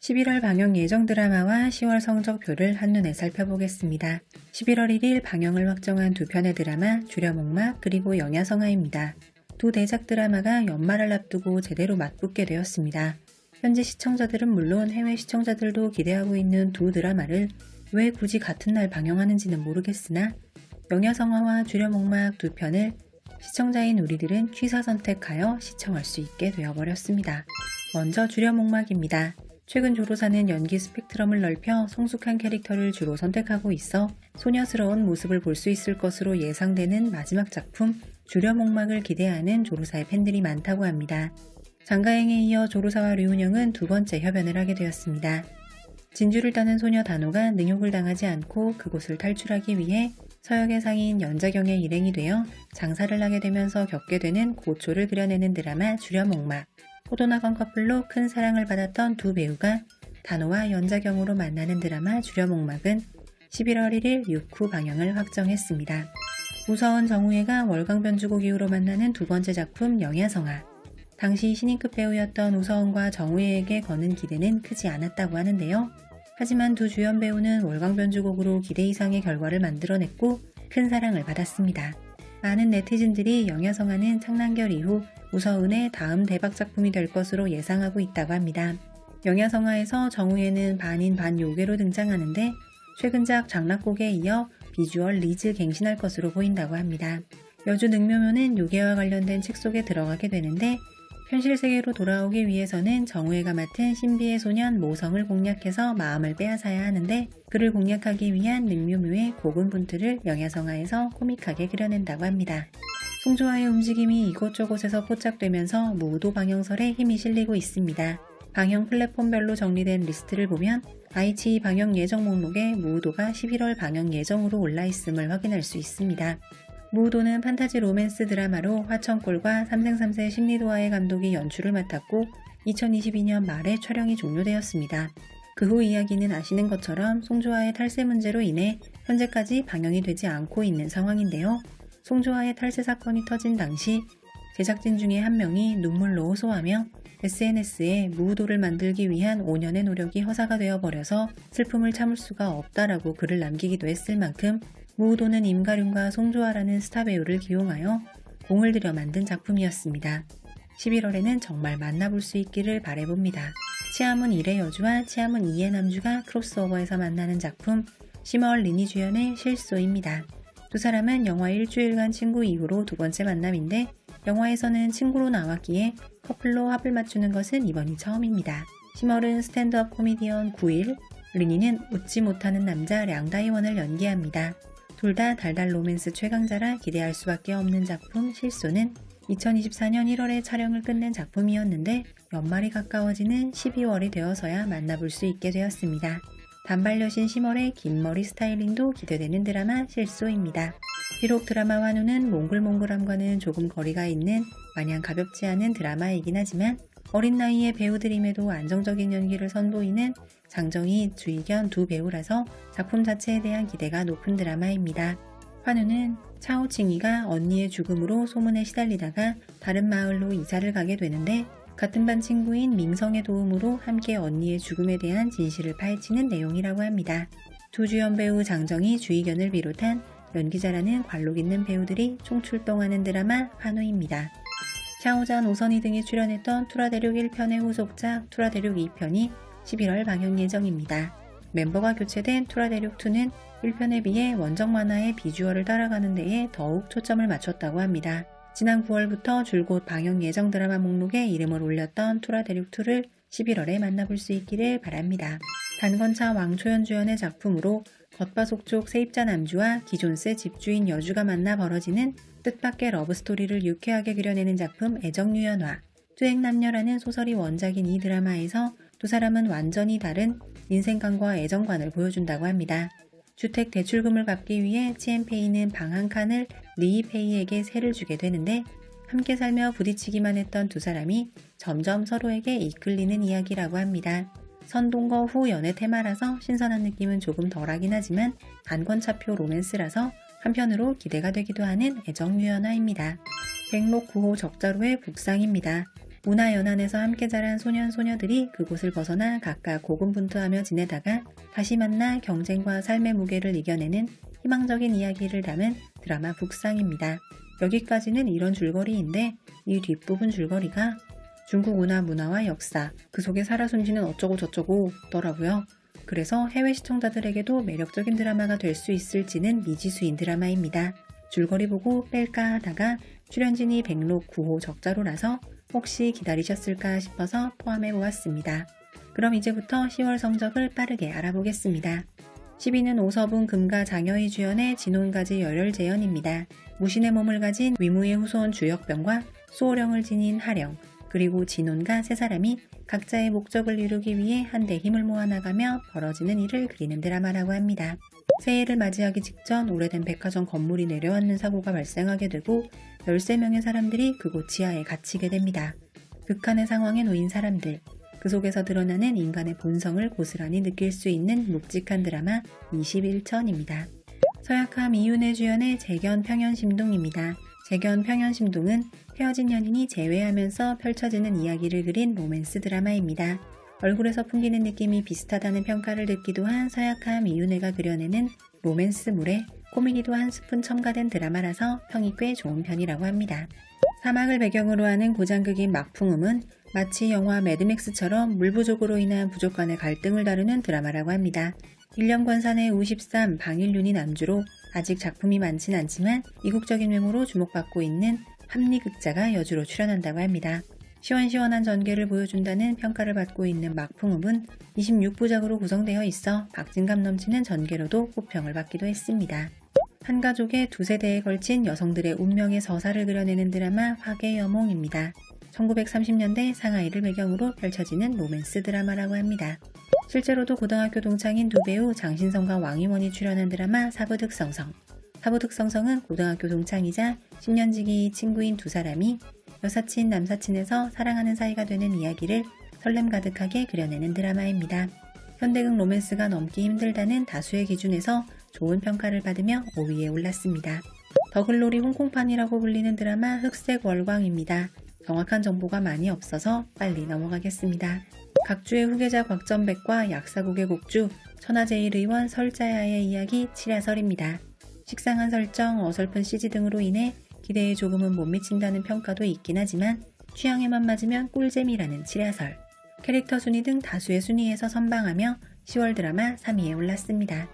11월 방영 예정 드라마와 10월 성적표를 한눈에 살펴보겠습니다. 11월 1일 방영을 확정한 두 편의 드라마 주려목마 그리고 영야성하입니다. 두 대작 드라마가 연말을 앞두고 제대로 맞붙게 되었습니다. 현지 시청자들은 물론 해외 시청자들도 기대하고 있는 두 드라마를 왜 굳이 같은 날 방영하는지는 모르겠으나 영야성하와 주려목마 두 편을 시청자인 우리들은 취사 선택하여 시청할 수 있게 되어버렸습니다. 먼저 주려목마입니다. 최근 조로사는 연기 스펙트럼을 넓혀 성숙한 캐릭터를 주로 선택하고 있어 소녀스러운 모습을 볼 수 있을 것으로 예상되는 마지막 작품 주려목막을 기대하는 조로사의 팬들이 많다고 합니다. 장가행에 이어 조로사와 류은영은 두 번째 협연을 하게 되었습니다. 진주를 따는 소녀 단호가 능욕을 당하지 않고 그곳을 탈출하기 위해 서역의 상인 연자경의 일행이 되어 장사를 하게 되면서 겪게 되는 고초를 그려내는 드라마 주려목막. 호도나건 커플로 큰 사랑을 받았던 두 배우가 단호와 연자경으로 만나는 드라마 주려목막은 11월 1일 6후 방영을 확정했습니다. 우서은 정우혜가 월광변주곡 이후로 만나는 두 번째 작품 영야성하. 당시 신인급 배우였던 우서은과 정우혜에게 거는 기대는 크지 않았다고 하는데요. 하지만 두 주연 배우는 월광변주곡으로 기대 이상의 결과를 만들어냈고 큰 사랑을 받았습니다. 많은 네티즌들이 영야성하는 창란결 이후 우서은의 다음 대박 작품이 될 것으로 예상하고 있다고 합니다. 영야성하에서 정우혜는 반인 반요괴로 등장하는데 최근작 장락곡에 이어 비주얼 리즈 갱신할 것으로 보인다고 합니다. 여주 능묘묘는 요괴와 관련된 책 속에 들어가게 되는데 현실 세계로 돌아오기 위해서는 정우혜가 맡은 신비의 소년 모성을 공략해서 마음을 빼앗아야 하는데 그를 공략하기 위한 능묘묘의 고군분투를 영야성하에서 코믹하게 그려낸다고 합니다. 송조화의 움직임이 이곳저곳에서 포착되면서 무도 방영설에 힘이 실리고 있습니다. 방영 플랫폼별로 정리된 리스트를 보면 아이치 방영 예정 목록에 무도가 11월 방영 예정으로 올라있음을 확인할 수 있습니다. 무도는 판타지 로맨스 드라마로 화천골과 삼생삼세 심리도화의 감독이 연출을 맡았고 2022년 말에 촬영이 종료되었습니다. 그 후 이야기는 아시는 것처럼 송조화의 탈세 문제로 인해 현재까지 방영이 되지 않고 있는 상황인데요. 송조화의 탈세 사건이 터진 당시 제작진 중에 한 명이 눈물로 호소하며 SNS에 무도를 만들기 위한 5년의 노력이 허사가 되어버려서 슬픔을 참을 수가 없다라고 글을 남기기도 했을 만큼 무도는 임가륜과 송조화라는 스타 배우를 기용하여 공을 들여 만든 작품이었습니다. 11월에는 정말 만나볼 수 있기를 바라봅니다. 치아문 1의 여주와 치아문 2의 남주가 크로스오버에서 만나는 작품 심월 리니 주연의 실소입니다. 두 사람은 영화 일주일간 친구 이후로 두 번째 만남인데 영화에서는 친구로 나왔기에 커플로 합을 맞추는 것은 이번이 처음입니다. 심월은 스탠드업 코미디언 9일, 리니는 웃지 못하는 남자 량다이원을 연기합니다. 둘 다 달달 로맨스 최강자라 기대할 수밖에 없는 작품 실소는 2024년 1월에 촬영을 끝낸 작품이었는데 연말이 가까워지는 12월이 되어서야 만나볼 수 있게 되었습니다. 단발여신 심월의 긴 머리 스타일링도 기대되는 드라마 실소입니다. 비록 드라마 환우는 몽글몽글함과는 조금 거리가 있는 마냥 가볍지 않은 드라마이긴 하지만 어린 나이의 배우들임에도 안정적인 연기를 선보이는 장정희, 주희견 두 배우라서 작품 자체에 대한 기대가 높은 드라마입니다. 환우는 차오칭이가 언니의 죽음으로 소문에 시달리다가 다른 마을로 이사를 가게 되는데 같은 반 친구인 민성의 도움으로 함께 언니의 죽음에 대한 진실을 파헤치는 내용이라고 합니다. 두 주연 배우 장정희, 주희견을 비롯한 연기자라는 관록 있는 배우들이 총출동하는 드라마 환우입니다. 샤오잔, 오선희 등이 출연했던 투라대륙 1편의 후속작 투라대륙 2편이 11월 방영 예정입니다. 멤버가 교체된 투라대륙2는 1편에 비해 원작 만화의 비주얼을 따라가는 데에 더욱 초점을 맞췄다고 합니다. 지난 9월부터 줄곧 방영 예정 드라마 목록에 이름을 올렸던 투라대륙2를 11월에 만나볼 수 있기를 바랍니다. 단건차 왕초연 주연의 작품으로 겉바속촉 세입자 남주와 기존세 집주인 여주가 만나 벌어지는 뜻밖의 러브스토리를 유쾌하게 그려내는 작품 애정유연화. 투행남녀라는 소설이 원작인 이 드라마에서 두 사람은 완전히 다른 인생관과 애정관을 보여준다고 합니다. 주택 대출금을 갚기 위해 치엔페이는 방 한 칸을 리이페이에게 세를 주게 되는데 함께 살며 부딪히기만 했던 두 사람이 점점 서로에게 이끌리는 이야기라고 합니다. 선동거 후 연애 테마라서 신선한 느낌은 조금 덜하긴 하지만 단권차표 로맨스라서 한편으로 기대가 되기도 하는 애정유연화입니다. 백록 9호 적자로의 북상입니다. 문화연안에서 함께 자란 소년 소녀들이 그곳을 벗어나 각각 고군분투하며 지내다가 다시 만나 경쟁과 삶의 무게를 이겨내는 희망적인 이야기를 담은 드라마 북상입니다. 여기까지는 이런 줄거리인데 이 뒷부분 줄거리가 중국 문화와 역사, 그 속에 살아 숨쉬는 어쩌고 저쩌고 더라고요. 그래서 해외 시청자들에게도 매력적인 드라마가 될 수 있을지는 미지수인 드라마입니다. 줄거리 보고 뺄까 하다가 출연진이 백록 9호 적자로라서 혹시 기다리셨을까 싶어서 포함해 보았습니다. 그럼 이제부터 10월 성적을 빠르게 알아보겠습니다. 10위는 오서분 금가 장여희 주연의 진혼가지 열혈재연입니다. 무신의 몸을 가진 위무의 후손 주역병과 수호령을 지닌 하령, 그리고 진혼가 세 사람이 각자의 목적을 이루기 위해 한데 힘을 모아나가며 벌어지는 일을 그리는 드라마라고 합니다. 새해를 맞이하기 직전 오래된 백화점 건물이 내려앉는 사고가 발생하게 되고 13명의 사람들이 그곳 지하에 갇히게 됩니다. 극한의 상황에 놓인 사람들, 그 속에서 드러나는 인간의 본성을 고스란히 느낄 수 있는 묵직한 드라마 21천입니다. 서약함 이윤혜 주연의 재견 평연심동입니다. 재견 평연심동은 헤어진 연인이 재회하면서 펼쳐지는 이야기를 그린 로맨스 드라마입니다. 얼굴에서 풍기는 느낌이 비슷하다는 평가를 듣기도 한 서약함 이윤혜가 그려내는 로맨스물에 코미디도 한 스푼 첨가된 드라마라서 평이 꽤 좋은 편이라고 합니다. 사막을 배경으로 하는 고장극인 막풍음은 마치 영화 매드맥스처럼 물 부족으로 인한 부족 간의 갈등을 다루는 드라마라고 합니다. 일념권산의 U13 방일륜이 남주로 아직 작품이 많진 않지만 이국적인 외모로 주목받고 있는 합리극자가 여주로 출연한다고 합니다. 시원시원한 전개를 보여준다는 평가를 받고 있는 막풍읍은 26부작으로 구성되어 있어 박진감 넘치는 전개로도 호평을 받기도 했습니다. 한 가족의 두 세대에 걸친 여성들의 운명의 서사를 그려내는 드라마 화개여몽입니다. 1930년대 상하이를 배경으로 펼쳐지는 로맨스 드라마라고 합니다. 실제로도 고등학교 동창인 두 배우 장신성과 왕이원이 출연한 드라마 사부득성성. 사부득성성은 고등학교 동창이자 10년지기 친구인 두 사람이 여사친 남사친에서 사랑하는 사이가 되는 이야기를 설렘 가득하게 그려내는 드라마입니다. 현대극 로맨스가 넘기 힘들다는 다수의 기준에서 좋은 평가를 받으며 5위에 올랐습니다. 더글로리 홍콩판이라고 불리는 드라마 흑색월광입니다. 정확한 정보가 많이 없어서 빨리 넘어가겠습니다. 각주의 후계자 곽전백과 약사국의 곡주, 천하제일의원 설자야의 이야기 7화설입니다. 식상한 설정, 어설픈 CG 등으로 인해 기대에 조금은 못 미친다는 평가도 있긴 하지만 취향에만 맞으면 꿀잼이라는 7화설. 캐릭터 순위 등 다수의 순위에서 선방하며 10월 드라마 3위에 올랐습니다.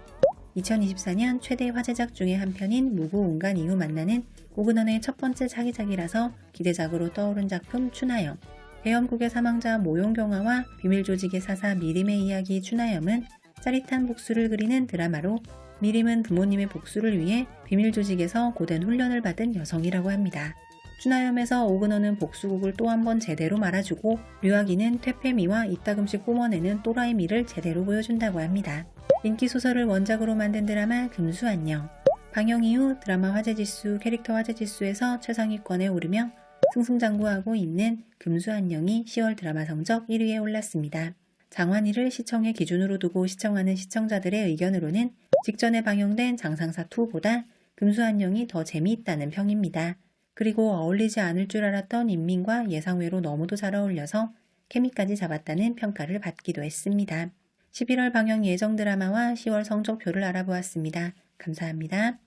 2024년 최대 화제작 중의 한 편인 무구온간 이후 만나는 오근원의 첫 번째 차기작이라서 기대작으로 떠오른 작품 추나염. 계엄국의 사망자 모용경화와 비밀조직의 사사 미림의 이야기 추나염은 짜릿한 복수를 그리는 드라마로 미림은 부모님의 복수를 위해 비밀조직에서 고된 훈련을 받은 여성이라고 합니다. 추나염에서 오근원은 복수국을 또 한 번 제대로 말아주고 류아기는 퇴폐미와 이따금씩 뿜어내는 또라이 미를 제대로 보여준다고 합니다. 인기소설을 원작으로 만든 드라마 금수안녕. 방영 이후 드라마 화제지수, 캐릭터 화제지수에서 최상위권에 오르며 승승장구하고 있는 금수안녕이 10월 드라마 성적 1위에 올랐습니다. 장환희를 시청의 기준으로 두고 시청하는 시청자들의 의견으로는 직전에 방영된 장상사2보다 금수안녕이 더 재미있다는 평입니다. 그리고 어울리지 않을 줄 알았던 인민과 예상외로 너무도 잘 어울려서 케미까지 잡았다는 평가를 받기도 했습니다. 11월 방영 예정 드라마와 10월 성적표를 알아보았습니다. 감사합니다.